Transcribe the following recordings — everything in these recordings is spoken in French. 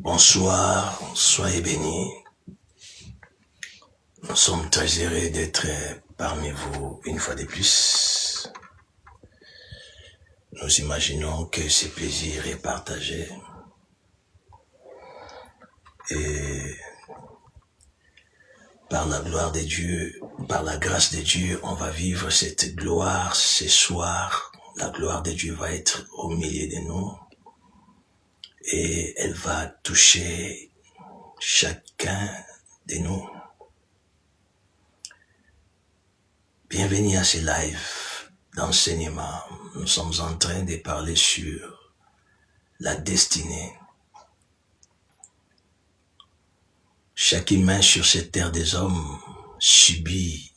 Bonsoir, soyez bénis. Nous sommes très heureux d'être parmi vous une fois de plus. Nous imaginons que ce plaisir est partagé. Et par la gloire de Dieu, par la grâce de Dieu, on va vivre cette gloire ce soir. La gloire de Dieu va être au milieu de nous. Et elle va toucher chacun de nous. Bienvenue à ce live d'enseignement. Nous sommes en train de parler sur la destinée. Chaque humain sur cette terre des hommes subit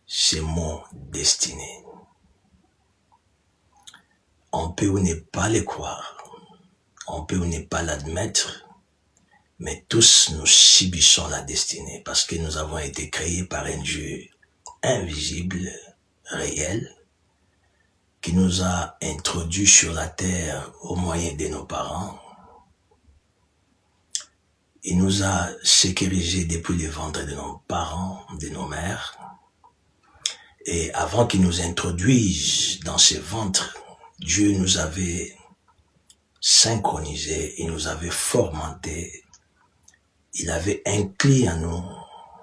ces mots destinée. On peut ou ne pas les croire, on peut ou ne pas l'admettre, mais tous nous subissons la destinée parce que nous avons été créés par un Dieu invisible, réel, qui nous a introduits sur la terre au moyen de nos parents. Il nous a sécurisés depuis le ventre de nos parents, de nos mères. Et avant qu'il nous introduise dans ce ventre, Dieu nous avait synchronisés, il nous avait formatés, il avait inclus en nous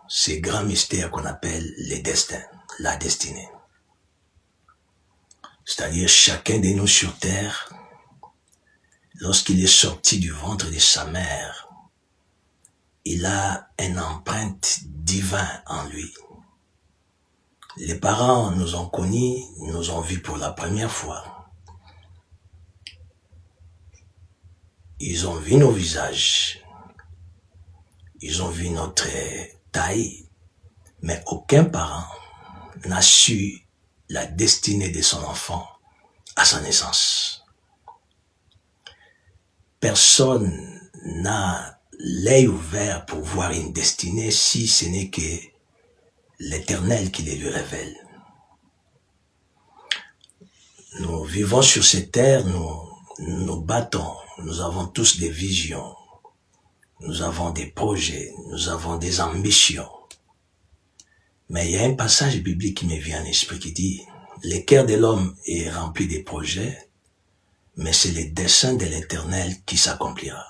ces grands mystères qu'on appelle les destins, la destinée. C'est-à-dire chacun de nous sur terre, lorsqu'il est sorti du ventre de sa mère, il a une empreinte divine en lui. Les parents nous ont connus, nous ont vus pour la première fois. Ils ont vu nos visages, ils ont vu notre taille, mais aucun parent n'a su la destinée de son enfant à sa naissance. Personne n'a l'œil ouvert pour voir une destinée si ce n'est que l'Éternel qui les lui révèle. Nous vivons sur cette terre, nous battons, nous avons tous des visions, nous avons des projets, nous avons des ambitions. Mais il y a un passage biblique qui me vient à l'esprit qui dit « Le cœur de l'homme est rempli de projets, mais c'est le dessein de l'Éternel qui s'accomplira. »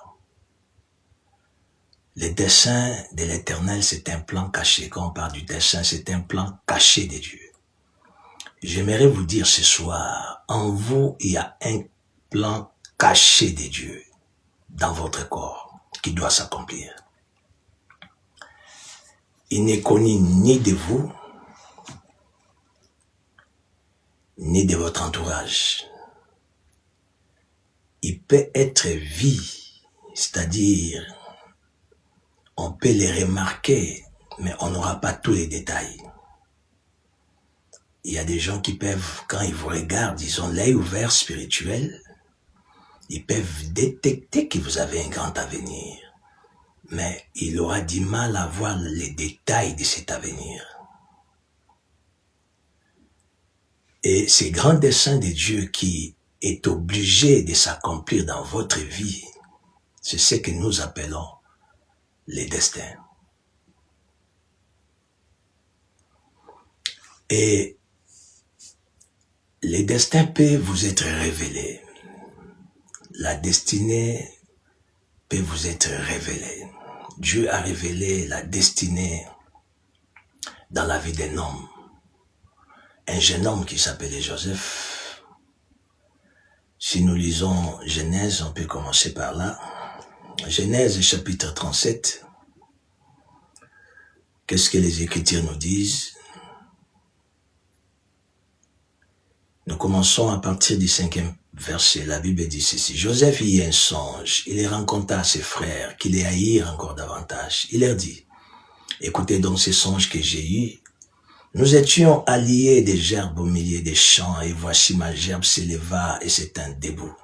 Le dessein de l'Éternel, c'est un plan caché. Quand on parle du dessein, c'est un plan caché de Dieu. J'aimerais vous dire ce soir, en vous, il y a un plan caché de Dieu dans votre corps qui doit s'accomplir. Il n'est connu ni de vous, ni de votre entourage. Il peut être vu, c'est-à-dire on peut les remarquer, mais on n'aura pas tous les détails. Il y a des gens qui peuvent, quand ils vous regardent, ils ont l'œil ouvert spirituel, ils peuvent détecter que vous avez un grand avenir, mais il aura du mal à voir les détails de cet avenir. Et ce grand dessein de Dieu qui est obligé de s'accomplir dans votre vie, c'est ce que nous appelons les destins. Et les destins peuvent vous être révélés. La destinée peut vous être révélée. Dieu a révélé la destinée dans la vie d'un homme. Un jeune homme qui s'appelait Joseph. Si nous lisons Genèse, on peut commencer par là. Genèse chapitre 37. Qu'est-ce que les Écritures nous disent? Nous commençons à partir du 5e verset. La Bible dit ceci. Joseph eut un songe. Il les rencontra à ses frères, qui les haïrent encore davantage. Il leur dit, écoutez donc ces songes que j'ai eus. Nous étions alliés des gerbes au milieu des champs, et voici ma gerbe s'éleva et s'étint debout.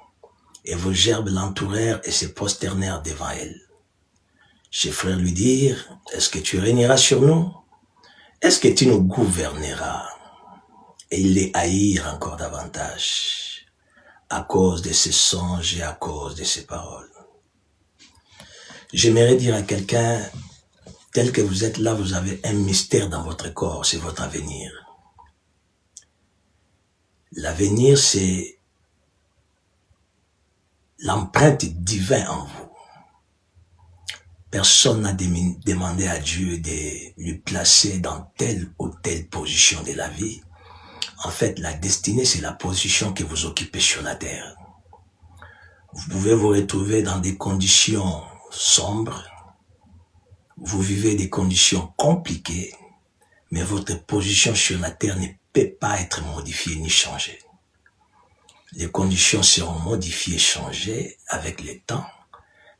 Et vos gerbes l'entourèrent et se prosternèrent devant elle. Ses frères lui dirent, est-ce que tu régneras sur nous? Est-ce que tu nous gouverneras? Et ils les haïrent encore davantage, à cause de ses songes et à cause de ses paroles. J'aimerais dire à quelqu'un, tel que vous êtes là, vous avez un mystère dans votre corps, c'est votre avenir. L'avenir, c'est l'empreinte divine en vous. Personne n'a demandé à Dieu de lui placer dans telle ou telle position de la vie. En fait, la destinée, c'est la position que vous occupez sur la terre. Vous pouvez vous retrouver dans des conditions sombres. Vous vivez des conditions compliquées, mais votre position sur la terre ne peut pas être modifiée ni changée. Les conditions seront modifiées, changées avec le temps,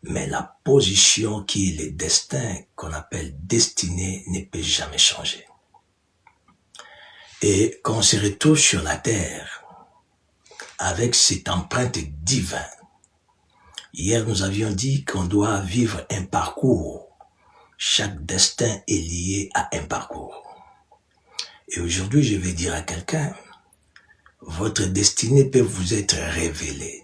mais la position qui est le destin, qu'on appelle destinée, ne peut jamais changer. Et quand on se retrouve sur la terre, avec cette empreinte divine, hier nous avions dit qu'on doit vivre un parcours. Chaque destin est lié à un parcours. Et aujourd'hui, je vais dire à quelqu'un, votre destinée peut vous être révélée.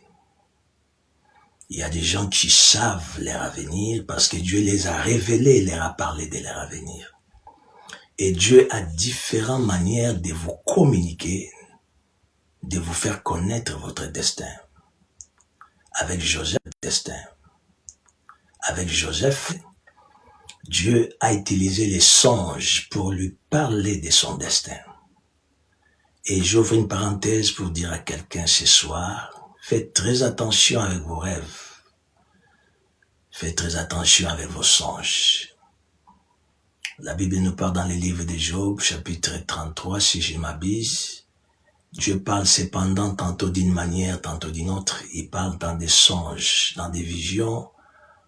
Il y a des gens qui savent leur avenir parce que Dieu les a révélés, leur a parlé de leur avenir. Et Dieu a différentes manières de vous communiquer, de vous faire connaître votre destin. Avec Joseph, Dieu a utilisé les songes pour lui parler de son destin. Et j'ouvre une parenthèse pour dire à quelqu'un ce soir, faites très attention avec vos rêves. Faites très attention avec vos songes. La Bible nous parle dans les livres de Job, chapitre 33, si je m'abuse. Dieu parle cependant tantôt d'une manière, tantôt d'une autre. Il parle dans des songes, dans des visions,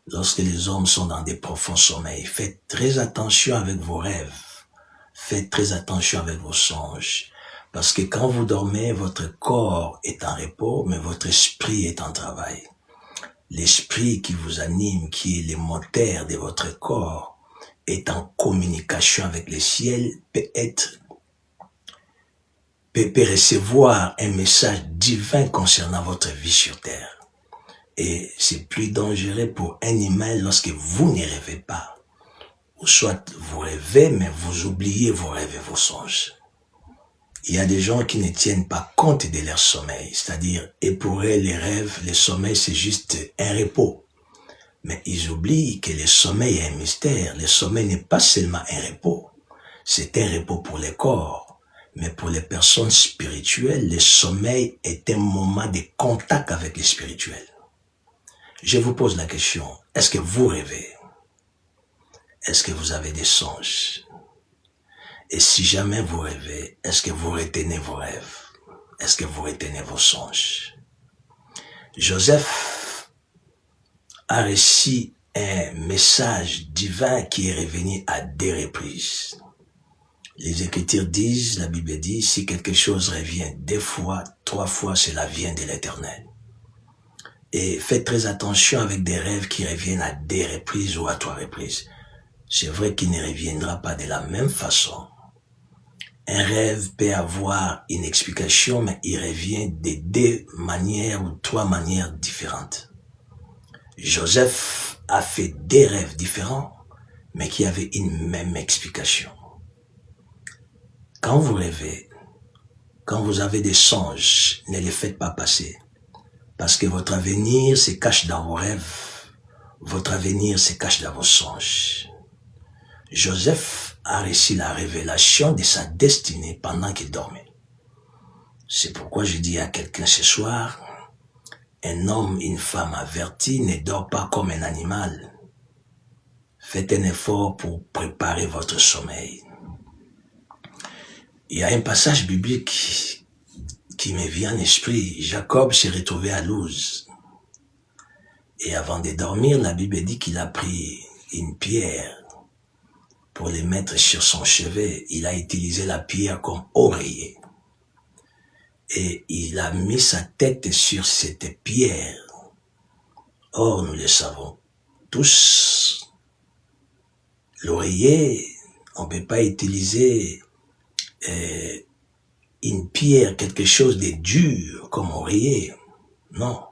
lorsque les hommes sont dans des profonds sommeils. Faites très attention avec vos rêves. Faites très attention avec vos songes. Parce que quand vous dormez, votre corps est en repos, mais votre esprit est en travail. L'esprit qui vous anime, qui est le moteur de votre corps, est en communication avec le ciel, peut recevoir un message divin concernant votre vie sur terre. Et c'est plus dangereux pour un humain lorsque vous ne rêvez pas. Ou soit vous rêvez, mais vous oubliez vos rêves et vos songes. Il y a des gens qui ne tiennent pas compte de leur sommeil, c'est-à-dire, et pour eux, les rêves, le sommeil, c'est juste un repos. Mais ils oublient que le sommeil est un mystère. Le sommeil n'est pas seulement un repos. C'est un repos pour le corps. Mais pour les personnes spirituelles, le sommeil est un moment de contact avec le spirituel. Je vous pose la question, est-ce que vous rêvez? Est-ce que vous avez des songes? Et si jamais vous rêvez, est-ce que vous retenez vos rêves? Est-ce que vous retenez vos songes? Joseph a reçu un message divin qui est revenu à 2 reprises. Les Écritures disent, la Bible dit, si quelque chose revient 2 fois, 3 fois, cela vient de l'Éternel. Et faites très attention avec des rêves qui reviennent à 2 reprises ou à 3 reprises. C'est vrai qu'il ne reviendra pas de la même façon. Un rêve peut avoir une explication, mais il revient de 2 manières ou 3 manières différentes. Joseph a fait 2 rêves différents, mais qui avaient une même explication. Quand vous rêvez, quand vous avez des songes, ne les faites pas passer. Parce que votre avenir se cache dans vos rêves. Votre avenir se cache dans vos songes. Joseph a reçu la révélation de sa destinée pendant qu'il dormait. C'est pourquoi je dis à quelqu'un ce soir, un homme, une femme avertie ne dort pas comme un animal. Faites un effort pour préparer votre sommeil. Il y a un passage biblique qui me vient à l'esprit. Jacob s'est retrouvé à Luz. Et avant de dormir, la Bible dit qu'il a pris une pierre pour les mettre sur son chevet. Il a utilisé la pierre comme oreiller. Et il a mis sa tête sur cette pierre. Or, nous le savons tous, l'oreiller, on ne peut pas utiliser une pierre, quelque chose de dur comme oreiller. Non,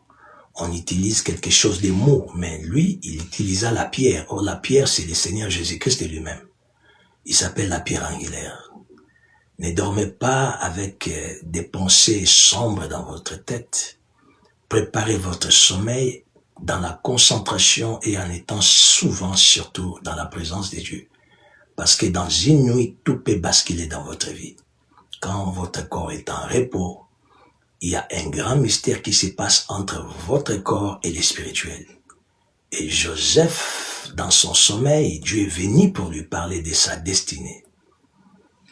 on utilise quelque chose de mots, mais lui, il utilisa la pierre. Or, la pierre, c'est le Seigneur Jésus-Christ lui-même. Il s'appelle la pierre angulaire. Ne dormez pas avec des pensées sombres dans votre tête. Préparez votre sommeil dans la concentration et en étant souvent, surtout, dans la présence de Dieu. Parce que dans une nuit, tout peut basculer dans votre vie. Quand votre corps est en repos, il y a un grand mystère qui se passe entre votre corps et le spirituel. Et Joseph, dans son sommeil, Dieu est venu pour lui parler de sa destinée.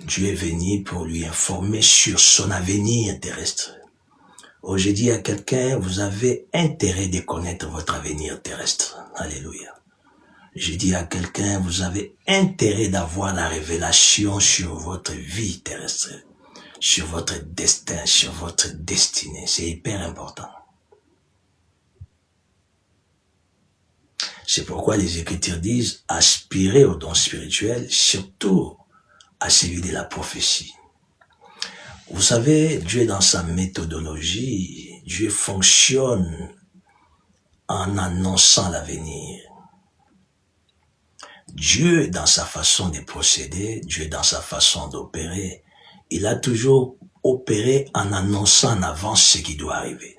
Dieu est venu pour lui informer sur son avenir terrestre. Oh, j'ai dit à quelqu'un, vous avez intérêt de connaître votre avenir terrestre. Alléluia. J'ai dit à quelqu'un, vous avez intérêt d'avoir la révélation sur votre vie terrestre, sur votre destin, sur votre destinée. C'est hyper important. C'est pourquoi les Écritures disent, aspirez au don spirituel, surtout à celui de la prophétie. Vous savez, Dieu dans sa méthodologie, Dieu fonctionne en annonçant l'avenir. Dieu dans sa façon de procéder, Dieu dans sa façon d'opérer, il a toujours opéré en annonçant en avance ce qui doit arriver.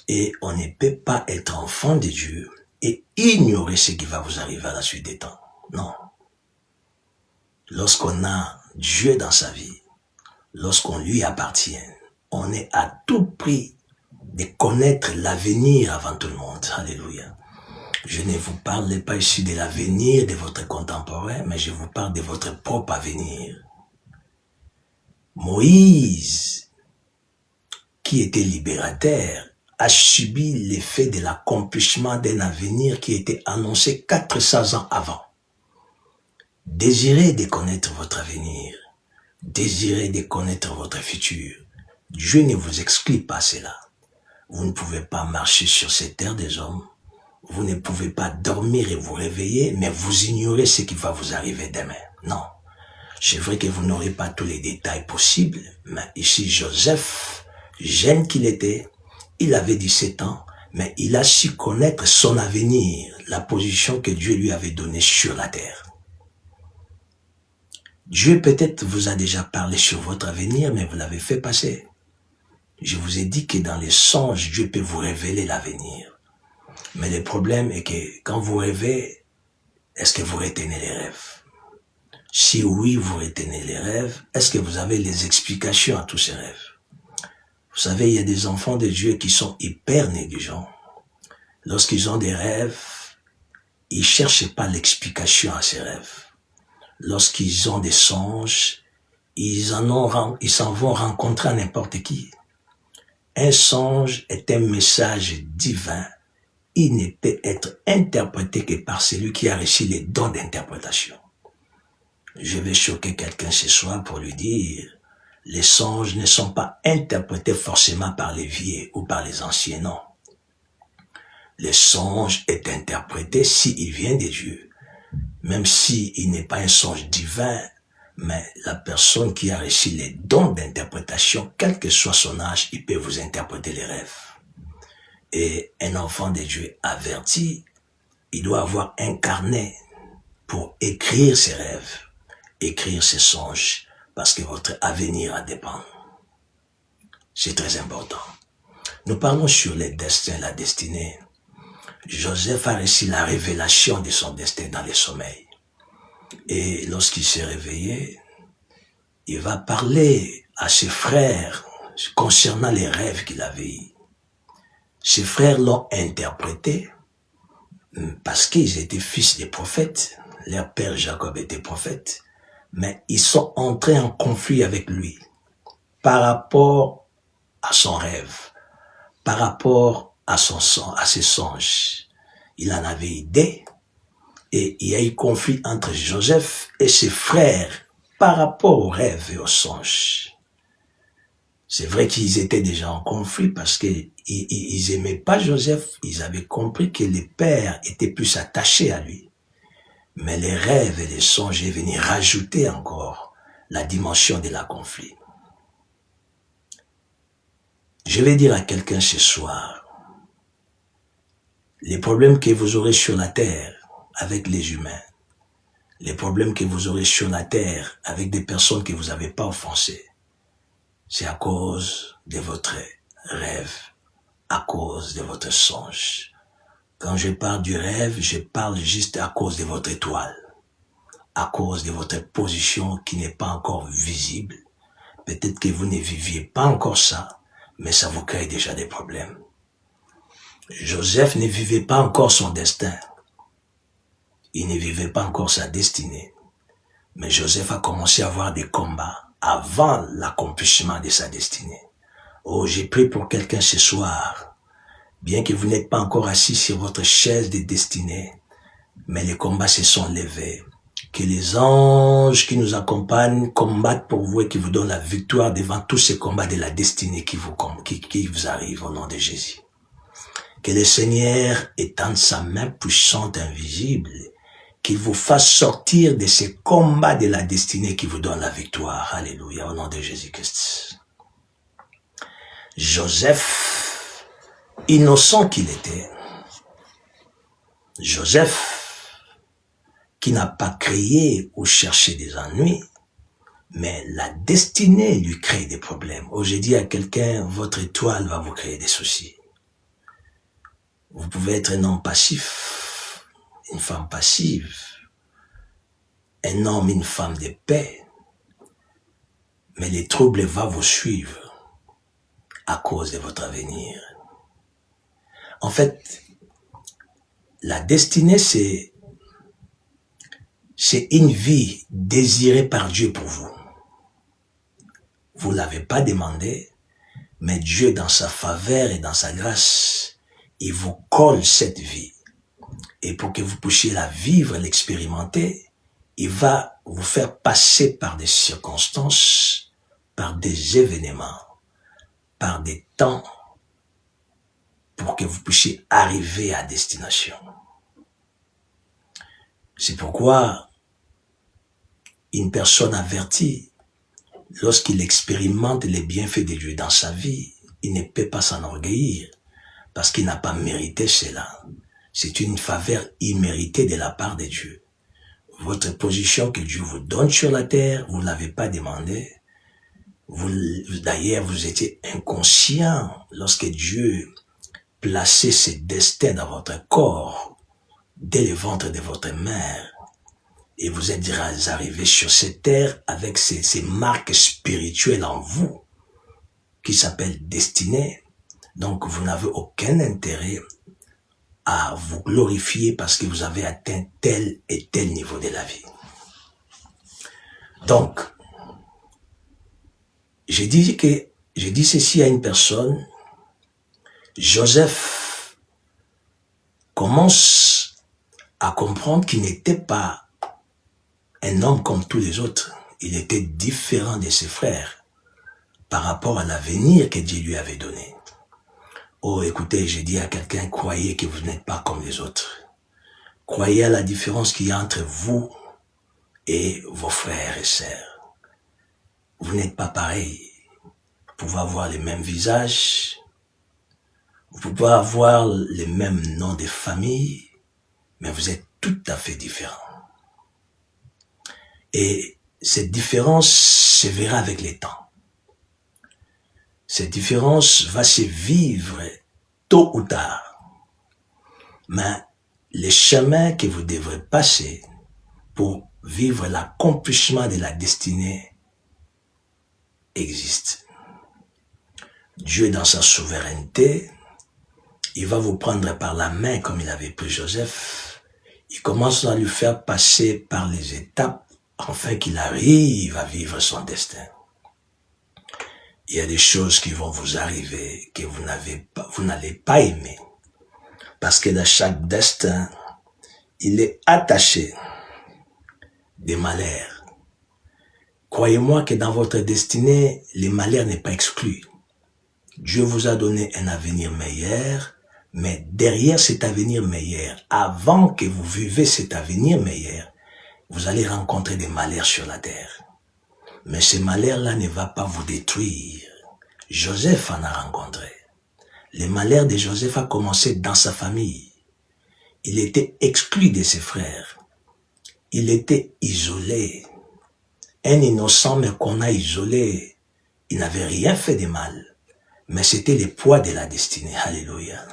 Et on ne peut pas être enfant de Dieu et ignorer ce qui va vous arriver à la suite des temps. Non. Lorsqu'on a Dieu dans sa vie, lorsqu'on lui appartient, on est à tout prix de connaître l'avenir avant tout le monde. Alléluia. Je ne vous parle pas ici de l'avenir de votre contemporain, mais je vous parle de votre propre avenir. Moïse, qui était libérateur, a subi l'effet de l'accomplissement d'un avenir qui était annoncé 400 ans avant. Désirez de connaître votre avenir. Désirez de connaître votre futur. Dieu ne vous exclut pas cela. Vous ne pouvez pas marcher sur cette terre des hommes. Vous ne pouvez pas dormir et vous réveiller, mais vous ignorez ce qui va vous arriver demain. Non. C'est vrai que vous n'aurez pas tous les détails possibles, mais ici Joseph, jeune qu'il était, il avait 17 ans, mais il a su connaître son avenir, la position que Dieu lui avait donnée sur la terre. Dieu peut-être vous a déjà parlé sur votre avenir, mais vous l'avez fait passer. Je vous ai dit que dans les songes, Dieu peut vous révéler l'avenir. Mais le problème est que quand vous rêvez, est-ce que vous retenez les rêves? Si oui, vous retenez les rêves, est-ce que vous avez les explications à tous ces rêves? Vous savez, il y a des enfants de Dieu qui sont hyper négligents. Lorsqu'ils ont des rêves, ils ne cherchent pas l'explication à ces rêves. Lorsqu'ils ont des songes, ils s'en vont rencontrer n'importe qui. Un songe est un message divin. Il ne peut être interprété que par celui qui a reçu les dons d'interprétation. Je vais choquer quelqu'un ce soir pour lui dire, les songes ne sont pas interprétés forcément par les vieux ou par les anciens, non. Le songe est interprété s'il vient de Dieu, même s'il n'est pas un songe divin, mais la personne qui a reçu les dons d'interprétation, quel que soit son âge, il peut vous interpréter les rêves. Et un enfant de Dieu averti, il doit avoir un carnet pour écrire ses rêves, écrire ses songes, parce que votre avenir en dépend. C'est très important. Nous parlons sur les destins, la destinée. Joseph a reçu la révélation de son destin dans le sommeil. Et lorsqu'il s'est réveillé, il va parler à ses frères concernant les rêves qu'il avait eus. Ses frères l'ont interprété parce qu'ils étaient fils des prophètes. Leur père Jacob était prophète. Mais ils sont entrés en conflit avec lui par rapport à son rêve, par rapport à ses songes. Il en avait idée et il y a eu conflit entre Joseph et ses frères par rapport aux rêves et aux songes. C'est vrai qu'ils étaient déjà en conflit parce qu'ils aimaient pas Joseph. Ils avaient compris que le père était plus attaché à lui. Mais les rêves et les songes venaient rajouter encore la dimension de la conflit. Je vais dire à quelqu'un ce soir, Les problèmes que vous aurez sur la terre avec les humains, les problèmes que vous aurez sur la terre avec des personnes que vous n'avez pas offensées, c'est à cause de votre rêve, à cause de votre songe. Quand je parle du rêve, je parle juste à cause de votre étoile, à cause de votre position qui n'est pas encore visible. Peut-être que vous ne viviez pas encore ça, mais ça vous crée déjà des problèmes. Joseph ne vivait pas encore son destin. Il ne vivait pas encore sa destinée. Mais Joseph a commencé à avoir des combats avant l'accomplissement de sa destinée. Oh, j'ai prié pour quelqu'un ce soir. Bien que vous n'êtes pas encore assis sur votre chaise de destinée, mais les combats se sont levés. Que les anges qui nous accompagnent combattent pour vous et qui vous donnent la victoire devant tous ces combats de la destinée qui vous arrivent au nom de Jésus. Que le Seigneur étende sa main puissante, invisible, qu'il vous fasse sortir de ces combats de la destinée qui vous donne la victoire. Alléluia, au nom de Jésus-Christ. Joseph, innocent qu'il était, Joseph, qui n'a pas créé ou cherché des ennuis, mais la destinée lui crée des problèmes. Oh, j'ai dit à quelqu'un, votre étoile va vous créer des soucis. Vous pouvez être un homme passif, une femme passive, un homme, une femme de paix, mais les troubles vont vous suivre à cause de votre avenir. En fait, la destinée, c'est une vie désirée par Dieu pour vous. Vous ne l'avez pas demandé, mais Dieu, dans sa faveur et dans sa grâce, il vous colle cette vie. Et pour que vous puissiez la vivre, l'expérimenter, il va vous faire passer par des circonstances, par des événements, par des temps, pour que vous puissiez arriver à destination. C'est pourquoi une personne avertie, lorsqu'il expérimente les bienfaits de Dieu dans sa vie, il ne peut pas s'enorgueillir parce qu'il n'a pas mérité cela. C'est une faveur imméritée de la part de Dieu. Votre position que Dieu vous donne sur la terre, vous ne l'avez pas demandé. D'ailleurs, vous étiez inconscient lorsque Dieu plaçait ses destins dans votre corps, dès le ventre de votre mère. Et vous êtes arrivés sur cette terre avec ces marques spirituelles en vous, qui s'appellent destinée. Donc, vous n'avez aucun intérêt à vous glorifier parce que vous avez atteint tel et tel niveau de la vie. Donc, j'ai dit ceci à une personne. Joseph commence à comprendre qu'il n'était pas un homme comme tous les autres. Il était différent de ses frères par rapport à l'avenir que Dieu lui avait donné. Oh, écoutez, j'ai dit à quelqu'un, croyez que vous n'êtes pas comme les autres. Croyez à la différence qu'il y a entre vous et vos frères et sœurs. Vous n'êtes pas pareils. Vous pouvez avoir les mêmes visages. Vous pouvez avoir les mêmes noms de famille, mais vous êtes tout à fait différents. Et cette différence se verra avec les temps. Cette différence va se vivre tôt ou tard. Mais les chemins que vous devrez passer pour vivre l'accomplissement de la destinée existent. Dieu, dans sa souveraineté, il va vous prendre par la main comme il avait pris Joseph. Il commence à lui faire passer par les étapes afin qu'il arrive à vivre son destin. Il y a des choses qui vont vous arriver que vous n'allez pas aimer. Parce que dans chaque destin, il est attaché des malheurs. Croyez-moi que dans votre destinée, les malheurs n'est pas exclu. Dieu vous a donné un avenir meilleur, mais derrière cet avenir meilleur, avant que vous vivez cet avenir meilleur, vous allez rencontrer des malheurs sur la terre. Mais ces malheurs-là ne vont pas vous détruire. Joseph en a rencontré. Les malheurs de Joseph a commencé dans sa famille. Il était exclu de ses frères. Il était isolé. Un innocent, mais qu'on a isolé. Il n'avait rien fait de mal. Mais c'était le poids de la destinée. Alléluia.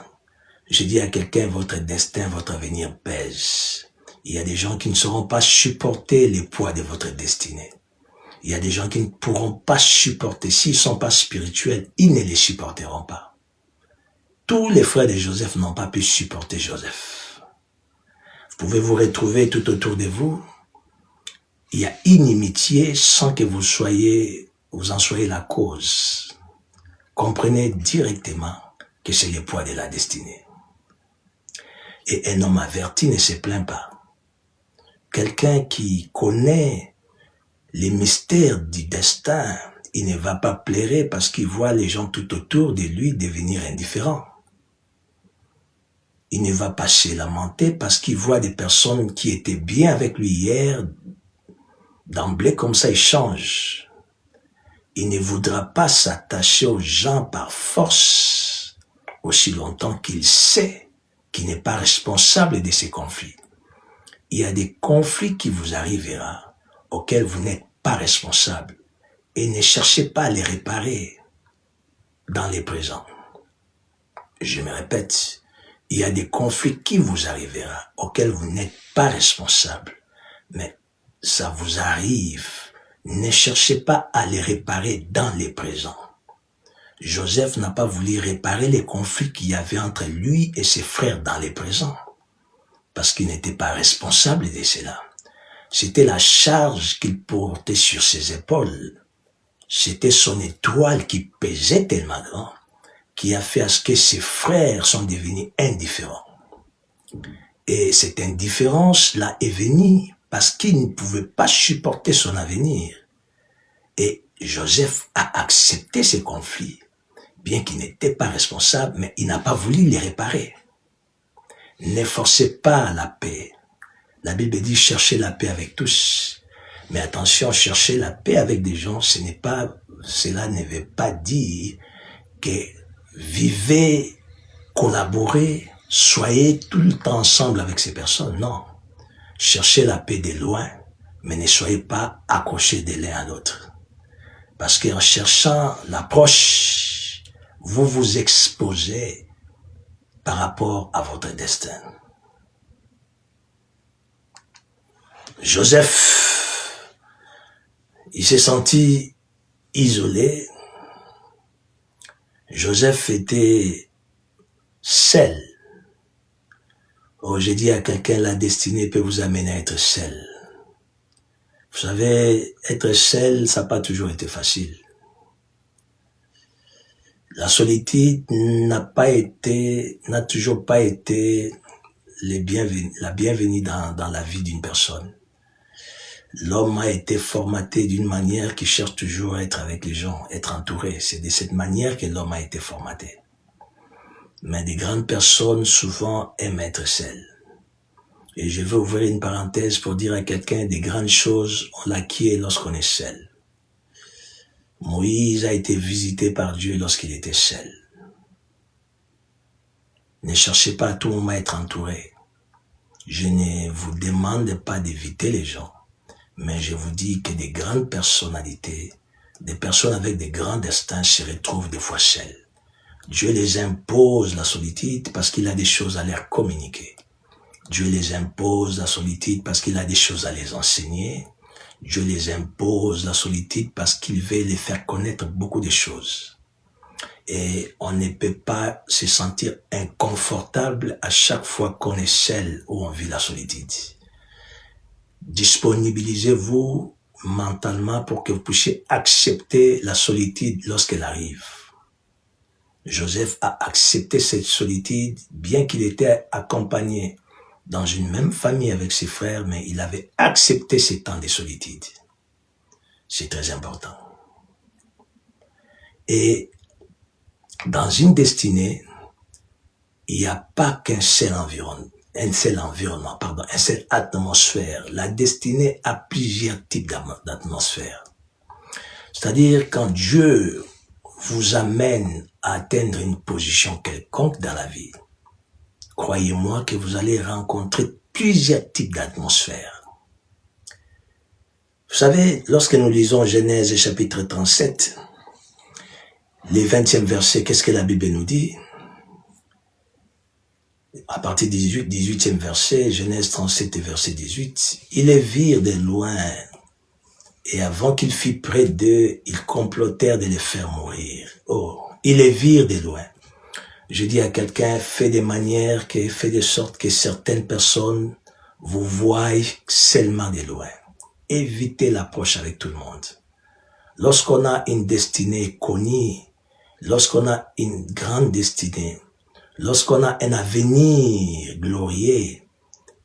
Je dis à quelqu'un, votre destin, votre avenir pèse. Il y a des gens qui ne sauront pas supporter le poids de votre destinée. Il y a des gens qui ne pourront pas supporter. S'ils ne sont pas spirituels, ils ne les supporteront pas. Tous les frères de Joseph n'ont pas pu supporter Joseph. Vous pouvez vous retrouver tout autour de vous. Il y a inimitié sans que vous en soyez la cause. Comprenez directement que c'est le poids de la destinée. Et un homme averti ne se plaint pas. Quelqu'un qui connaît les mystères du destin, il ne va pas pleurer parce qu'il voit les gens tout autour de lui devenir indifférents. Il ne va pas se lamenter parce qu'il voit des personnes qui étaient bien avec lui hier, d'emblée comme ça, ils changent. Il ne voudra pas s'attacher aux gens par force, aussi longtemps qu'il sait qu'il n'est pas responsable de ces conflits. Il y a des conflits qui vous arriveront, auxquels vous n'êtes pas responsable. Et ne cherchez pas à les réparer dans les présents. Je me répète, il y a des conflits qui vous arriveront, auxquels vous n'êtes pas responsable. Mais ça vous arrive. Ne cherchez pas à les réparer dans les présents. Joseph n'a pas voulu réparer les conflits qu'il y avait entre lui et ses frères dans les présents. Parce qu'il n'était pas responsable de cela. C'était la charge qu'il portait sur ses épaules. C'était son étoile qui pesait tellement grand, qui a fait à ce que ses frères sont devenus indifférents. Et cette indifférence-là est venue parce qu'il ne pouvait pas supporter son avenir. Et Joseph a accepté ces conflits, bien qu'il n'était pas responsable, mais il n'a pas voulu les réparer. Ne forcez pas la paix. La Bible dit chercher la paix avec tous. Mais attention, chercher la paix avec des gens, cela ne veut pas dire que vivez, collaborez, soyez tout le temps ensemble avec ces personnes. Non. Cherchez la paix de loin, mais ne soyez pas accrochés de l'un à l'autre. Parce qu'en cherchant l'approche, vous vous exposez par rapport à votre destin. Joseph, il s'est senti isolé. Joseph était seul. Oh, j'ai dit à quelqu'un, la destinée peut vous amener à être seul. Vous savez, être seul, ça n'a pas toujours été facile. La solitude n'a toujours pas été la bienvenue dans la vie d'une personne. L'homme a été formaté d'une manière qui cherche toujours à être avec les gens, être entouré. C'est de cette manière que l'homme a été formaté. Mais des grandes personnes souvent aiment être seules. Et je veux ouvrir une parenthèse pour dire à quelqu'un, des grandes choses, on l'acquiert lorsqu'on est seul. Moïse a été visité par Dieu lorsqu'il était seul. Ne cherchez pas à tout moment à être entouré. Je ne vous demande pas d'éviter les gens. Mais je vous dis que des grandes personnalités, des personnes avec des grands destins se retrouvent des fois seules. Dieu les impose la solitude parce qu'il a des choses à leur communiquer. Dieu les impose la solitude parce qu'il a des choses à les enseigner. Dieu les impose la solitude parce qu'il veut les faire connaître beaucoup de choses. Et on ne peut pas se sentir inconfortable à chaque fois qu'on est seul ou on vit la solitude. Disponibilisez-vous mentalement pour que vous puissiez accepter la solitude lorsqu'elle arrive. Joseph a accepté cette solitude, bien qu'il était accompagné dans une même famille avec ses frères, mais il avait accepté ces temps de solitude. C'est très important. Et dans une destinée, il n'y a pas qu'un seul environnement. une seule atmosphère. La destinée a plusieurs types d'atmosphères. C'est-à-dire quand Dieu vous amène à atteindre une position quelconque dans la vie, croyez-moi que vous allez rencontrer plusieurs types d'atmosphères. Vous savez, lorsque nous lisons Genèse chapitre 37, les 20e versets, qu'est-ce que la Bible nous dit? À partir du 18e verset, Genèse 37 et verset 18, ils les virent de loin, et avant qu'ils fût près d'eux, ils complotèrent de les faire mourir. Oh, ils les virent de loin. Je dis à quelqu'un, fais de sorte que certaines personnes vous voient seulement de loin. Évitez l'approche avec tout le monde. Lorsqu'on a une destinée connue, lorsqu'on a une grande destinée, lorsqu'on a un avenir glorieux,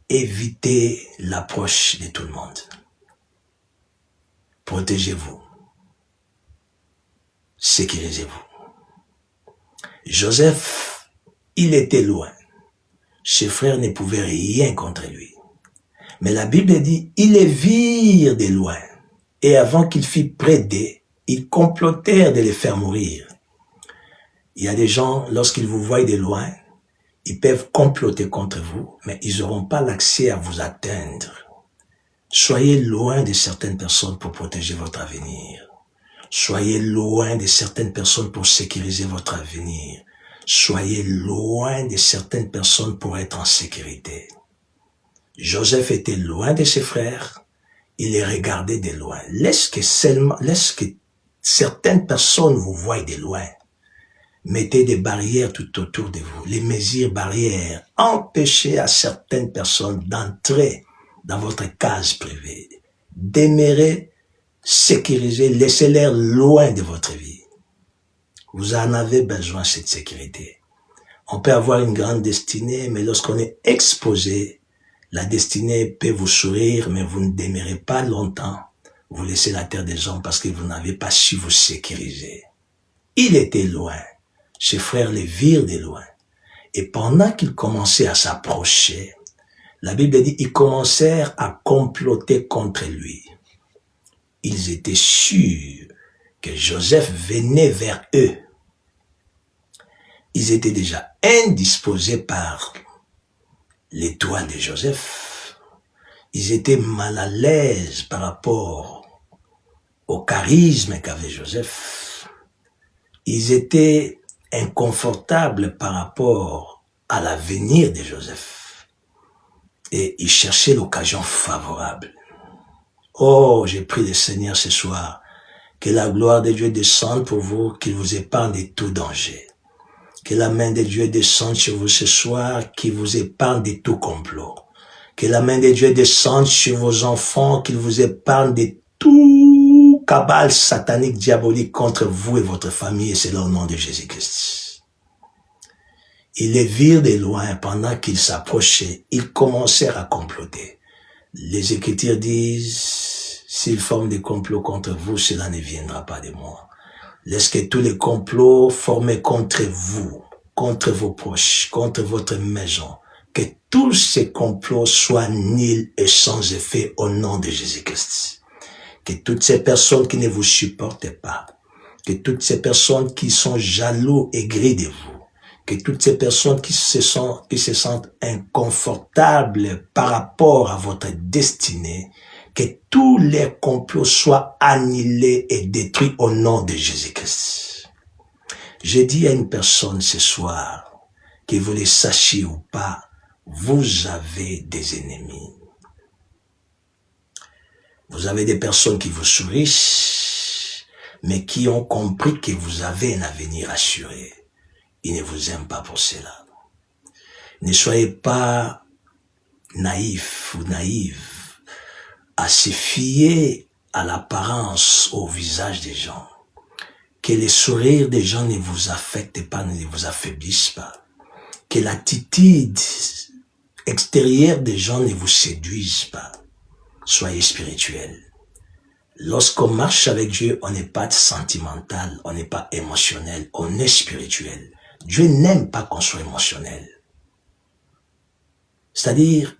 évitez l'approche de tout le monde. Protégez-vous. Sécurisez-vous. Joseph, il était loin. Ses frères ne pouvaient rien contre lui. Mais la Bible dit, ils les virent de loin. Et avant qu'il fût près d'eux, ils complotèrent de les faire mourir. Il y a des gens, lorsqu'ils vous voient de loin, ils peuvent comploter contre vous, mais ils n'auront pas l'accès à vous atteindre. Soyez loin de certaines personnes pour protéger votre avenir. Soyez loin de certaines personnes pour sécuriser votre avenir. Soyez loin de certaines personnes pour être en sécurité. Joseph était loin de ses frères. Il les regardait de loin. Laisse que certaines personnes vous voient de loin. Mettez des barrières tout autour de vous. Les mesures barrières. Empêchez à certaines personnes d'entrer dans votre case privée. Demeurez, sécurisez, laissez-les loin de votre vie. Vous en avez besoin, cette sécurité. On peut avoir une grande destinée, mais lorsqu'on est exposé, la destinée peut vous sourire, mais vous ne demeurez pas longtemps. Vous laissez la terre des hommes parce que vous n'avez pas su vous sécuriser. Il était loin. Ses frères les virent de loin. Et pendant qu'ils commençaient à s'approcher, la Bible dit, ils commencèrent à comploter contre lui. Ils étaient sûrs que Joseph venait vers eux. Ils étaient déjà indisposés par l'étoile de Joseph. Ils étaient mal à l'aise par rapport au charisme qu'avait Joseph. Ils étaient inconfortables par rapport à l'avenir de Joseph. Et ils cherchaient l'occasion favorable. Oh, j'ai prié le Seigneur ce soir, que la gloire de Dieu descende pour vous, qu'il vous épargne de tout danger. Que la main de Dieu descende sur vous ce soir, qu'il vous épargne de tout complot. Que la main de Dieu descende sur vos enfants, qu'il vous épargne de tout cabale satanique, diabolique contre vous et votre famille, et c'est là au nom de Jésus-Christ. Ils les virent de loin pendant qu'ils s'approchaient, ils commencèrent à comploter. Les Écritures disent, s'ils forment des complots contre vous, cela ne viendra pas de moi. Laisse que tous les complots formés contre vous, contre vos proches, contre votre maison, que tous ces complots soient nuls et sans effet au nom de Jésus-Christ. Que toutes ces personnes qui ne vous supportent pas, que toutes ces personnes qui sont jaloux et aigris de vous, que toutes ces personnes qui se sentent inconfortables par rapport à votre destinée, que tous les complots soient annihilés et détruits au nom de Jésus-Christ. J'ai dit à une personne ce soir, que vous le sachiez ou pas, vous avez des ennemis. Vous avez des personnes qui vous sourient, mais qui ont compris que vous avez un avenir assuré. Ils ne vous aiment pas pour cela. Ne soyez pas naïf ou naïve à se fier à l'apparence, au visage des gens. Que les sourires des gens ne vous affectent pas, ne vous affaiblissent pas. Que l'attitude extérieure des gens ne vous séduise pas. Soyez spirituel. Lorsqu'on marche avec Dieu, on n'est pas sentimental, on n'est pas émotionnel, on est spirituel. Dieu n'aime pas qu'on soit émotionnel. C'est-à-dire,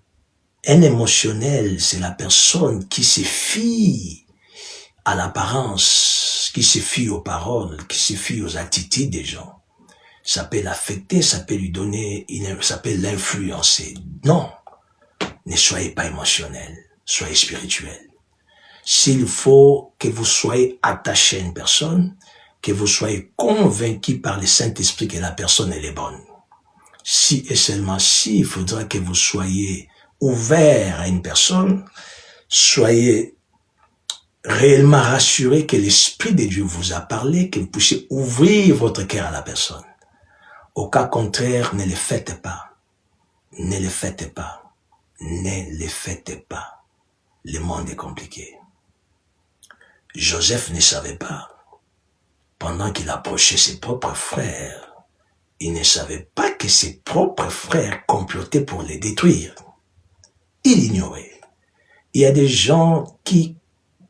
un émotionnel, c'est la personne qui se fie à l'apparence, qui se fie aux paroles, qui se fie aux attitudes des gens. Ça peut l'affecter, ça peut lui donner, ça peut l'influencer. Non, ne soyez pas émotionnel, soyez spirituel. S'il faut que vous soyez attaché à une personne, que vous soyez convaincu par le Saint-Esprit que la personne elle est bonne. Si et seulement si, il faudra que vous soyez ouvert à une personne, soyez réellement rassuré que l'Esprit de Dieu vous a parlé, que vous puissiez ouvrir votre cœur à la personne. Au cas contraire, ne le faites pas. Ne le faites pas. Ne le faites pas. Le monde est compliqué. Joseph ne savait pas. Pendant qu'il approchait ses propres frères, il ne savait pas que ses propres frères complotaient pour les détruire. Il ignorait. Il y a des gens qui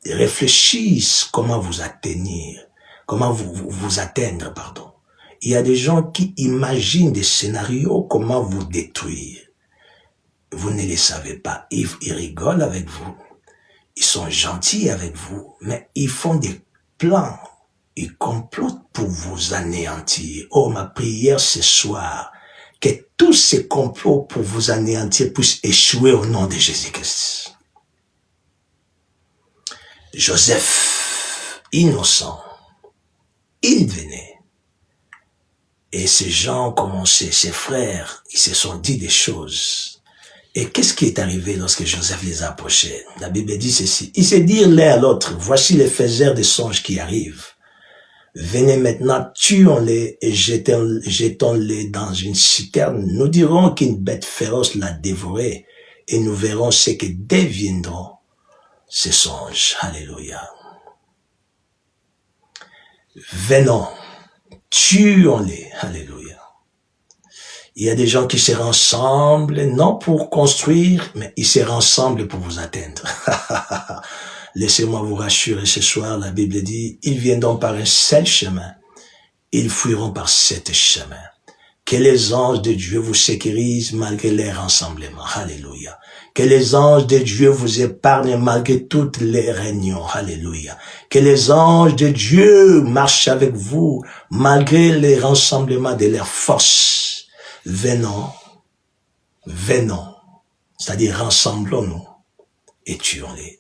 réfléchissent comment vous atteindre, pardon. Il y a des gens qui imaginent des scénarios comment vous détruire. Vous ne les savez pas. Ils rigolent avec vous. Ils sont gentils avec vous, mais ils font des plans. Ils complotent pour vous anéantir. Oh, ma prière ce soir, que tous ces complots pour vous anéantir puissent échouer au nom de Jésus-Christ. Joseph, innocent, il venait. Et ces gens ont commencé, ses frères, ils se sont dit des choses. Et qu'est-ce qui est arrivé lorsque Joseph les a approchés? La Bible dit ceci. Ils se dirent l'un à l'autre, voici les faiseurs des songes qui arrivent. Venez maintenant, tuons-les et jetons-les dans une citerne. Nous dirons qu'une bête féroce l'a dévoré et nous verrons ce que deviendront ces songes. Alléluia. Venons, tuons-les. Alléluia. Il y a des gens qui se rassemblent, non pour construire, mais ils se rassemblent pour vous atteindre. Laissez-moi vous rassurer ce soir, la Bible dit, ils viendront par un seul chemin, ils fuiront par sept chemins. Que les anges de Dieu vous sécurisent malgré les rassemblements. Alléluia. Que les anges de Dieu vous épargnent malgré toutes les réunions. Alléluia. Que les anges de Dieu marchent avec vous malgré les rassemblements de leurs forces. Venons, c'est-à-dire rassemblons-nous et tuons-les.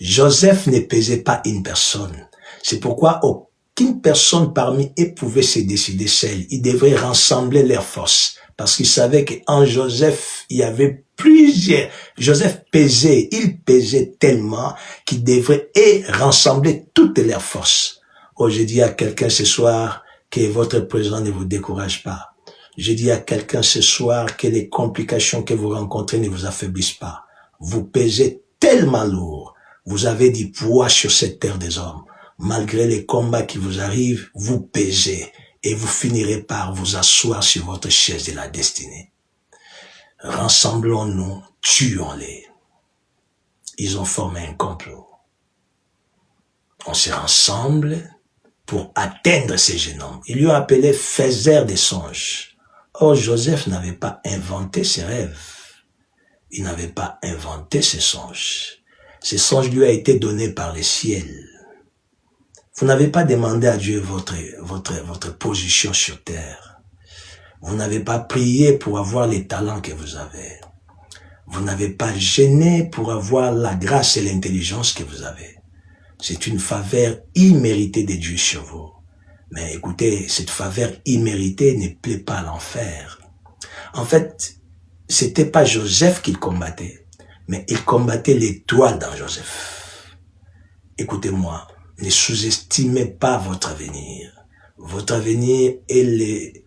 Joseph ne pesait pas une personne. C'est pourquoi aucune personne parmi eux pouvait se décider seule. Il devrait rassembler leurs forces. Parce qu'il savait qu'en Joseph, il y avait plusieurs. Joseph pesait, il pesait tellement qu'il devrait rassembler toutes leurs forces. Oh, je dis à quelqu'un ce soir que votre présent ne vous décourage pas. Je dis à quelqu'un ce soir que les complications que vous rencontrez ne vous affaiblissent pas. Vous pesez tellement lourd. Vous avez du poids sur cette terre des hommes. Malgré les combats qui vous arrivent, vous pesez et vous finirez par vous asseoir sur votre chaise de la destinée. Rassemblons-nous, tuons-les. Ils ont formé un complot. On se rassemble pour atteindre ces jeunes hommes. Ils lui ont appelé faiseurs des songes. Or, Joseph n'avait pas inventé ses rêves. Il n'avait pas inventé ses songes. Ces songes lui a été donné par le ciel. Vous n'avez pas demandé à Dieu votre position sur terre. Vous n'avez pas prié pour avoir les talents que vous avez. Vous n'avez pas gêné pour avoir la grâce et l'intelligence que vous avez. C'est une faveur imméritée de Dieu sur vous. Mais écoutez, cette faveur imméritée ne plaît pas à l'enfer. En fait, c'était pas Joseph qu'il combattait, mais il combattait l'étoile dans Joseph. Écoutez-moi, ne sous-estimez pas votre avenir. Votre avenir est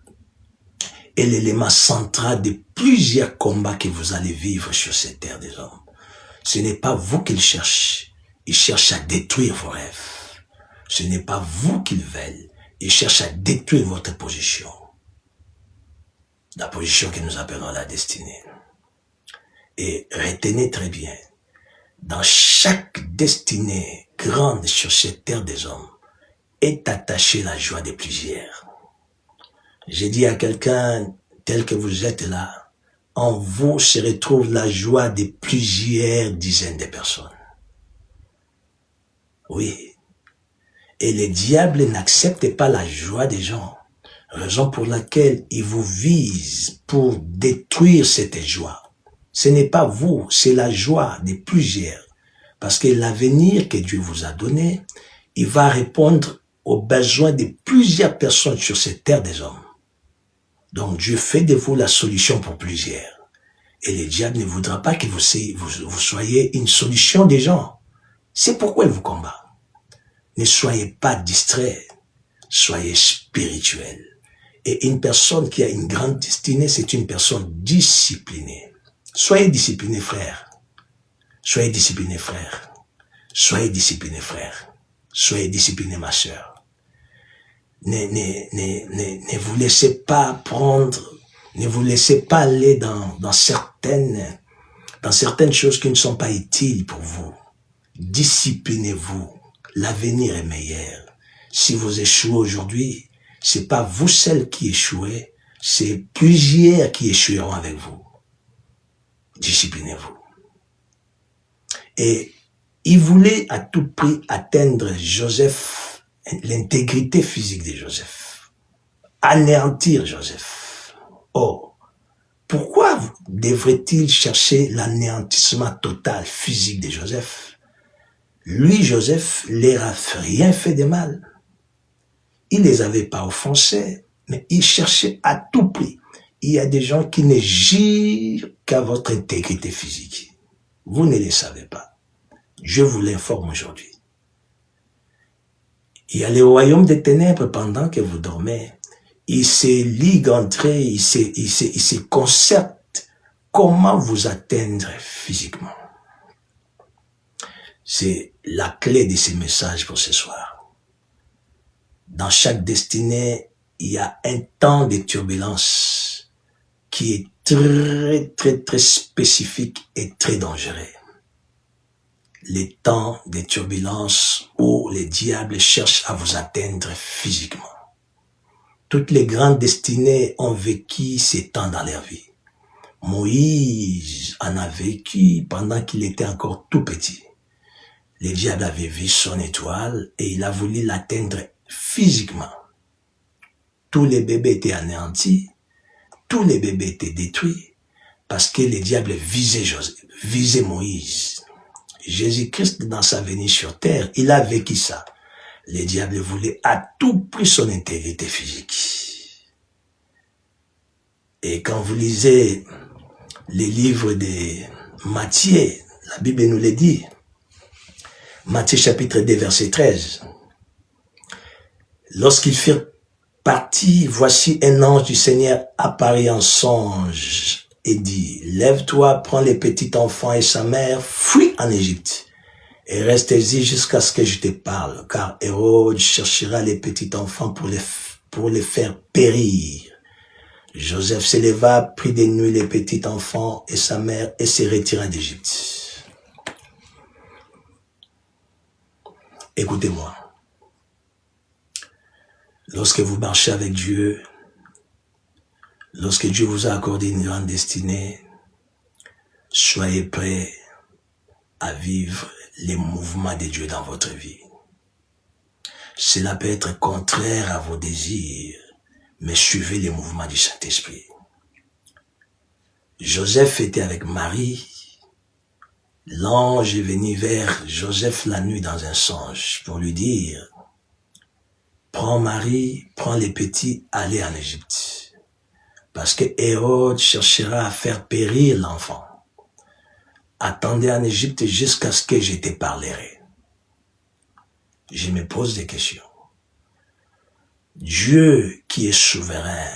l'élément central de plusieurs combats que vous allez vivre sur cette terre des hommes. Ce n'est pas vous qu'ils cherchent. Ils cherchent à détruire vos rêves. Ce n'est pas vous qu'ils veulent. Ils cherchent à détruire votre position. La position que nous appelons la destinée. Et retenez très bien, dans chaque destinée grande sur cette terre des hommes, est attachée la joie de plusieurs. J'ai dit à quelqu'un tel que vous êtes là, en vous se retrouve la joie de plusieurs dizaines de personnes. Oui. Et le diable n'accepte pas la joie des gens. Raison pour laquelle il vous vise pour détruire cette joie. Ce n'est pas vous, c'est la joie de plusieurs. Parce que l'avenir que Dieu vous a donné, il va répondre aux besoins de plusieurs personnes sur cette terre des hommes. Donc Dieu fait de vous la solution pour plusieurs. Et le diable ne voudra pas que vous soyez une solution des gens. C'est pourquoi il vous combat. Ne soyez pas distraits, soyez spirituels. Et une personne qui a une grande destinée, c'est une personne disciplinée. Soyez disciplinés, frères. Soyez disciplinés, frères. Soyez disciplinés, frères. Soyez disciplinés, ma sœur. Ne vous laissez pas prendre, ne vous laissez pas aller dans certaines choses qui ne sont pas utiles pour vous. Disciplinez-vous. L'avenir est meilleur. Si vous échouez aujourd'hui, c'est pas vous seul qui échouez, c'est plusieurs qui échoueront avec vous. Disciplinez-vous. Et il voulait à tout prix atteindre Joseph, l'intégrité physique de Joseph. Anéantir Joseph. Oh, pourquoi devrait-il chercher l'anéantissement total physique de Joseph? Lui, Joseph, leur a rien fait de mal. Il les avait pas offensés, mais il cherchait à tout prix. Il y a des gens qui ne girent qu'à votre intégrité physique. Vous ne le savez pas. Je vous l'informe aujourd'hui. Il y a le royaume des ténèbres pendant que vous dormez. Il se ligue entre eux, il se concerte comment vous atteindre physiquement. C'est la clé de ces messages pour ce soir. Dans chaque destinée, il y a un temps de turbulence qui est très spécifique et très dangereux. Les temps de turbulence où les diables cherchent à vous atteindre physiquement. Toutes les grandes destinées ont vécu ces temps dans leur vie. Moïse en a vécu pendant qu'il était encore tout petit. Le diable avait vu son étoile et il a voulu l'atteindre physiquement. Tous les bébés étaient anéantis, tous les bébés étaient détruits parce que le diable visait Moïse. Jésus-Christ, dans sa venue sur terre, il a vécu ça. Le diable voulait à tout prix son intégrité physique. Et quand vous lisez les livres de Matthieu, la Bible nous le dit, Matthieu chapitre 2, verset 13. Lorsqu'ils furent partis, voici un ange du Seigneur apparut en songe et dit, lève-toi, prends les petits enfants et sa mère, fuis en Égypte et restez-y jusqu'à ce que je te parle, car Hérode cherchera les petits enfants pour les faire périr. Joseph se leva, prit de nuit les petits enfants et sa mère et se retira d'Égypte. Écoutez-moi. Lorsque vous marchez avec Dieu, lorsque Dieu vous a accordé une grande destinée, soyez prêts à vivre les mouvements de Dieu dans votre vie. Cela peut être contraire à vos désirs, mais suivez les mouvements du Saint-Esprit. Joseph était avec Marie. L'ange est venu vers Joseph la nuit dans un songe pour lui dire, prends Marie, prends les petits, allez en Égypte. Parce que Hérode cherchera à faire périr l'enfant. Attendez en Égypte jusqu'à ce que je te parlerai. Je me pose des questions. Dieu qui est souverain,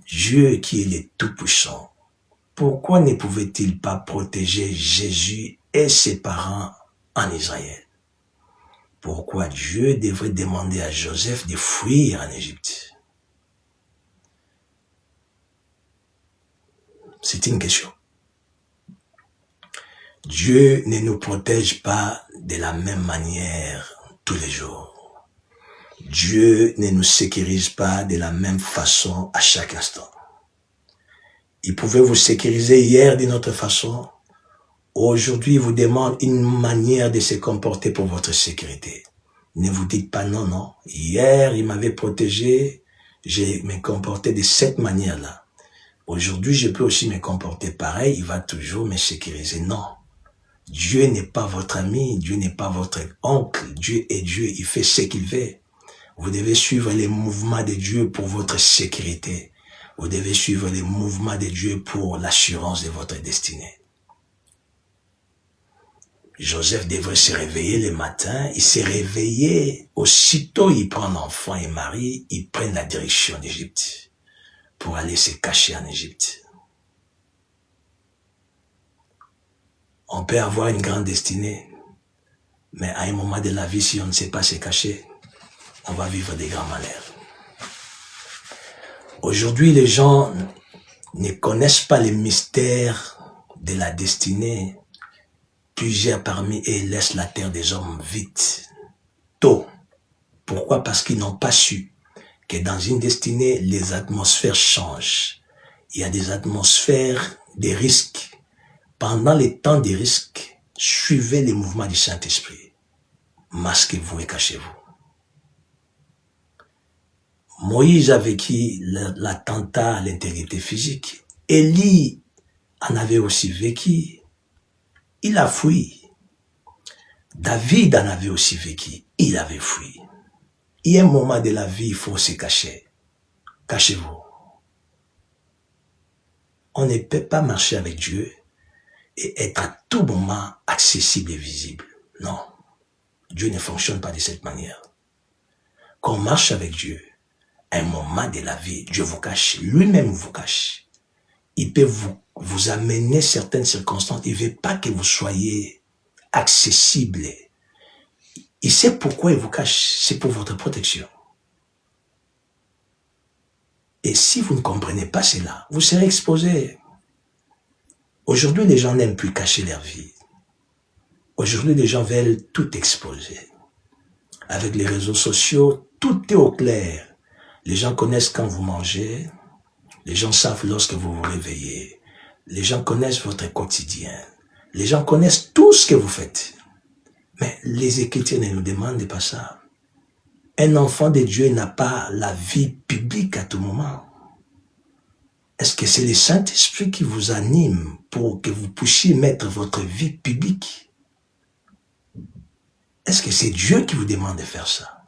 Dieu qui est le Tout-Puissant, pourquoi ne pouvait-il pas protéger Jésus et ses parents en Israël? Pourquoi Dieu devrait demander à Joseph de fuir en Égypte? C'est une question. Dieu ne nous protège pas de la même manière tous les jours. Dieu ne nous sécurise pas de la même façon à chaque instant. Il pouvait vous sécuriser hier d'une autre façon. Aujourd'hui, il vous demande une manière de se comporter pour votre sécurité. Ne vous dites pas non. Hier, il m'avait protégé. je me comportais de cette manière-là. Aujourd'hui, je peux aussi me comporter pareil, il va toujours me sécuriser. Non. Dieu n'est pas votre ami, Dieu n'est pas votre oncle, Dieu est Dieu, il fait ce qu'il veut. Vous devez suivre les mouvements de Dieu pour votre sécurité. Vous devez suivre les mouvements de Dieu pour l'assurance de votre destinée. Joseph devrait se réveiller le matin. Il s'est réveillé. Aussitôt, il prend l'enfant et Marie. Ils prennent la direction d'Égypte pour aller se cacher en Égypte. On peut avoir une grande destinée, mais à un moment de la vie, si on ne sait pas se cacher, on va vivre des grands malheurs. Aujourd'hui, les gens ne connaissent pas les mystères de la destinée. Plusieurs parmi eux laissent la terre des hommes vite, tôt. Pourquoi? Parce qu'ils n'ont pas su que dans une destinée, les atmosphères changent. Il y a des atmosphères, des risques. Pendant les temps des risques, suivez les mouvements du Saint-Esprit. Masquez-vous et cachez-vous. Moïse a vécu l'attentat à l'intégrité physique. Élie en avait aussi vécu. Il a fui. David en avait aussi vécu. Il avait fui. Il y a un moment de la vie, il faut se cacher. Cachez-vous. On ne peut pas marcher avec Dieu et être à tout moment accessible et visible. Non. Dieu ne fonctionne pas de cette manière. Quand on marche avec Dieu, à un moment de la vie, Dieu vous cache. Lui-même vous cache. Il peut vous amener certaines circonstances. Il ne veut pas que vous soyez accessible. Il sait pourquoi il vous cache. C'est pour votre protection. Et si vous ne comprenez pas cela, vous serez exposé. Aujourd'hui, les gens n'aiment plus cacher leur vie. Aujourd'hui, les gens veulent tout exposer. Avec les réseaux sociaux, tout est au clair. Les gens connaissent quand vous mangez. Les gens savent lorsque vous vous réveillez. Les gens connaissent votre quotidien. Les gens connaissent tout ce que vous faites. Mais les Écritures ne nous demandent pas ça. Un enfant de Dieu n'a pas la vie publique à tout moment. Est-ce que c'est le Saint-Esprit qui vous anime pour que vous puissiez mettre votre vie publique? Est-ce que c'est Dieu qui vous demande de faire ça?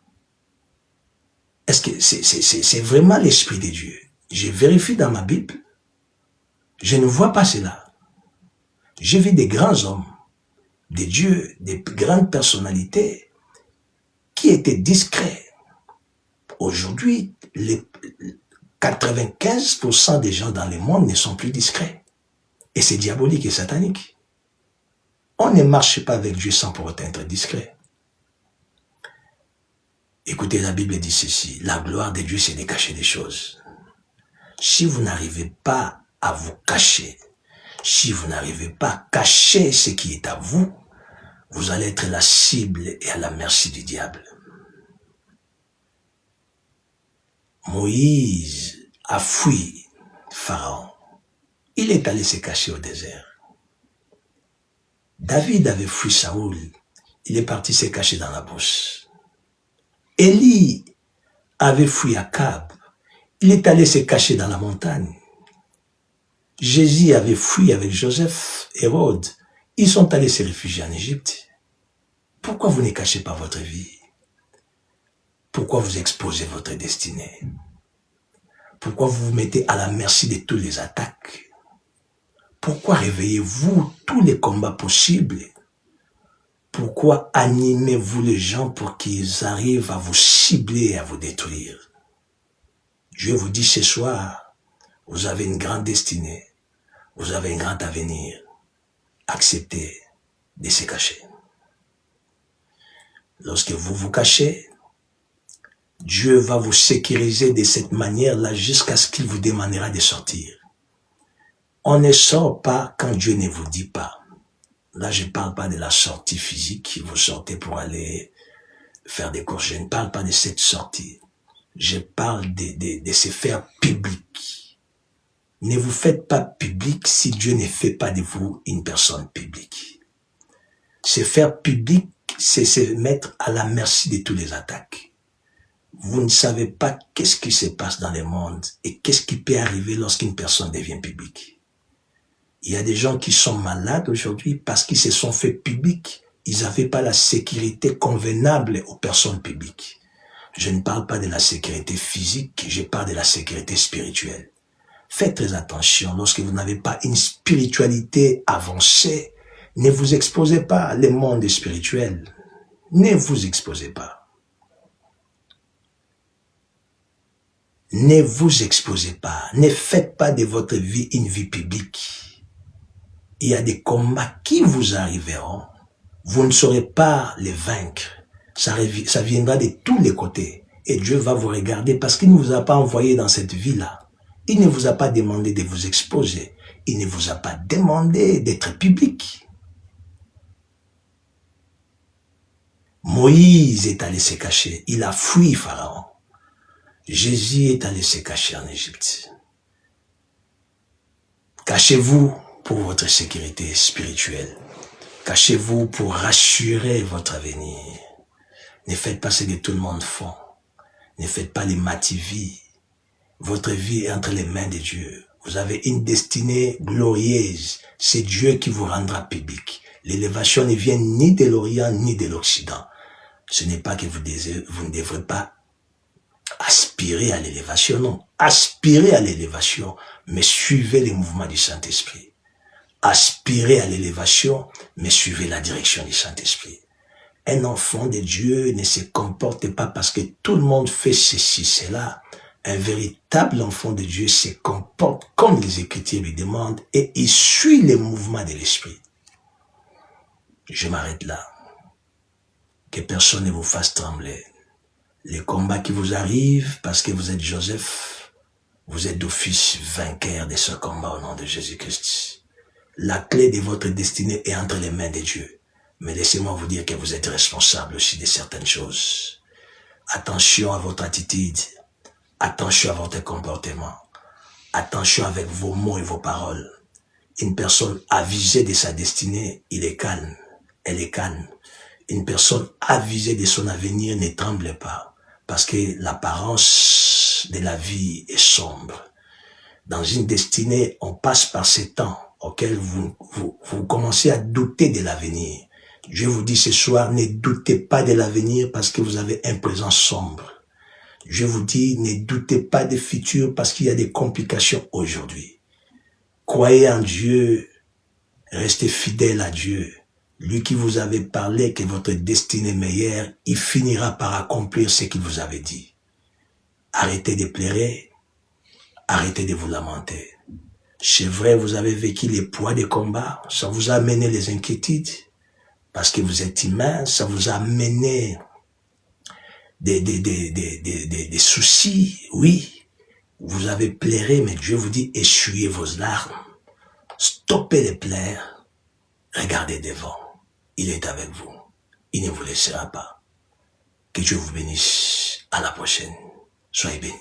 Est-ce que c'est vraiment l'Esprit de Dieu? Je vérifie dans ma Bible. Je ne vois pas cela. J'ai vu des grands hommes, des dieux, des grandes personnalités qui étaient discrets. Aujourd'hui, les 95% des gens dans le monde ne sont plus discrets. Et c'est diabolique et satanique. On ne marche pas avec Dieu sans pour autant être discret. Écoutez, la Bible dit ceci. La gloire de Dieu, c'est de cacher des choses. Si vous n'arrivez pas à vous cacher, si vous n'arrivez pas à cacher ce qui est à vous, vous allez être la cible et à la merci du diable. Moïse a fui Pharaon. Il est allé se cacher au désert. David avait fui Saoul. Il est parti se cacher dans la brousse. Élie avait fui Akab. Il est allé se cacher dans la montagne. Jésus avait fui avec Joseph, Hérode. Ils sont allés se réfugier en Égypte. Pourquoi vous ne cachez pas votre vie? Pourquoi vous exposez votre destinée? Pourquoi vous vous mettez à la merci de toutes les attaques? Pourquoi réveillez-vous tous les combats possibles? Pourquoi animez-vous les gens pour qu'ils arrivent à vous cibler et à vous détruire? Dieu vous dit ce soir, vous avez une grande destinée, vous avez un grand avenir. Acceptez de se cacher. Lorsque vous vous cachez, Dieu va vous sécuriser de cette manière-là jusqu'à ce qu'il vous demandera de sortir. On ne sort pas quand Dieu ne vous dit pas. Là, je ne parle pas de la sortie physique, vous sortez pour aller faire des courses. Je ne parle pas de cette sortie. Je parle de se faire public. Ne vous faites pas public si Dieu ne fait pas de vous une personne publique. Se faire public, c'est se mettre à la merci de toutes les attaques. Vous ne savez pas qu'est-ce qui se passe dans le monde et qu'est-ce qui peut arriver lorsqu'une personne devient publique. Il y a des gens qui sont malades aujourd'hui parce qu'ils se sont fait publics. Ils n'avaient pas la sécurité convenable aux personnes publiques. Je ne parle pas de la sécurité physique, je parle de la sécurité spirituelle. Faites très attention, lorsque vous n'avez pas une spiritualité avancée, ne vous exposez pas au monde spirituel. Ne vous exposez pas. Ne vous exposez pas. Ne faites pas de votre vie une vie publique. Il y a des combats qui vous arriveront. Vous ne saurez pas les vaincre. Ça viendra de tous les côtés. Et Dieu va vous regarder parce qu'il ne vous a pas envoyé dans cette vie-là. Il ne vous a pas demandé de vous exposer. Il ne vous a pas demandé d'être public. Moïse est allé se cacher. Il a fui Pharaon. Jésus est allé se cacher en Égypte. Cachez-vous pour votre sécurité spirituelle. Cachez-vous pour rassurer votre avenir. Ne faites pas ce que tout le monde fait. Ne faites pas les mativies. Votre vie est entre les mains de Dieu. Vous avez une destinée glorieuse. C'est Dieu qui vous rendra public. L'élévation ne vient ni de l'Orient ni de l'Occident. Ce n'est pas que vous ne devrez pas aspirer à l'élévation, non. Aspirez à l'élévation, mais suivez les mouvements du Saint-Esprit. Aspirez à l'élévation, mais suivez la direction du Saint-Esprit. Un enfant de Dieu ne se comporte pas parce que tout le monde fait ceci, cela. Un véritable enfant de Dieu se comporte comme les Écritures lui demandent et il suit les mouvements de l'Esprit. Je m'arrête là. Que personne ne vous fasse trembler. Les combats qui vous arrivent parce que vous êtes Joseph, vous êtes d'office vainqueur de ce combat au nom de Jésus-Christ. La clé de votre destinée est entre les mains de Dieu. Mais laissez-moi vous dire que vous êtes responsable aussi de certaines choses. Attention à votre attitude. Attention à votre comportement. Attention avec vos mots et vos paroles. Une personne avisée de sa destinée, il est calme. Elle est calme. Une personne avisée de son avenir ne tremble pas. Parce que l'apparence de la vie est sombre. Dans une destinée, on passe par ces temps auxquels vous commencez à douter de l'avenir. Dieu vous dit ce soir, ne doutez pas de l'avenir parce que vous avez un présent sombre. Je vous dis, ne doutez pas des futurs parce qu'il y a des complications aujourd'hui. Croyez en Dieu, restez fidèle à Dieu. Lui qui vous avait parlé que votre destinée est meilleure, il finira par accomplir ce qu'il vous avait dit. Arrêtez de pleurer, arrêtez de vous lamenter. C'est vrai, vous avez vécu les poids des combats, ça vous a amené les inquiétudes, parce que vous êtes humain, ça vous a amené des soucis, oui. Vous avez pleuré, mais Dieu vous dit, essuyez vos larmes, stoppez les pleurs, regardez devant. Il est avec vous. Il ne vous laissera pas. Que Dieu vous bénisse. À la prochaine. Soyez bénis.